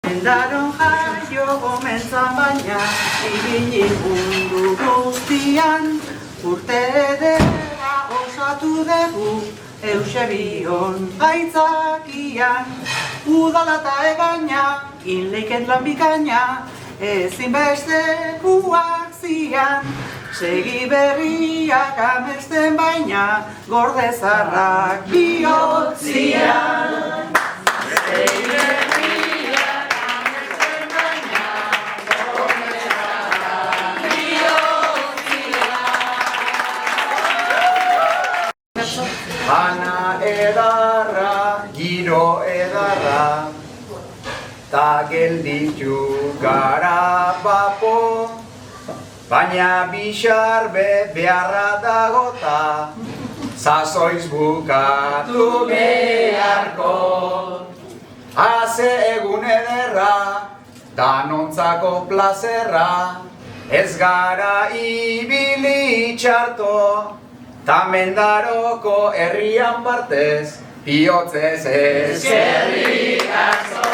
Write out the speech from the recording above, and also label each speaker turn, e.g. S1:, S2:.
S1: Mendaron jaio gomentzan baina, ibili mundu guztian, urte edera osatu dugu, Eusebion aitzakian, udala eta egaina, inleiket lan bikaina, ezinbestekuak zian, segi berriak amesten baina, gorde zarrak bihotzian. Segi berriak amesten baina, gorde zarrak bihotzian.
S2: Bana edarra, giro edarra, ta gelditu gara bapo, baina bixarbe beharra dagota, sasoiz bukatu beharko. Haze egun ederra, danontzako plazerra, ez gara ibili txarto, ta Mendaroko herrian partez, bihotzez eskerrik asko.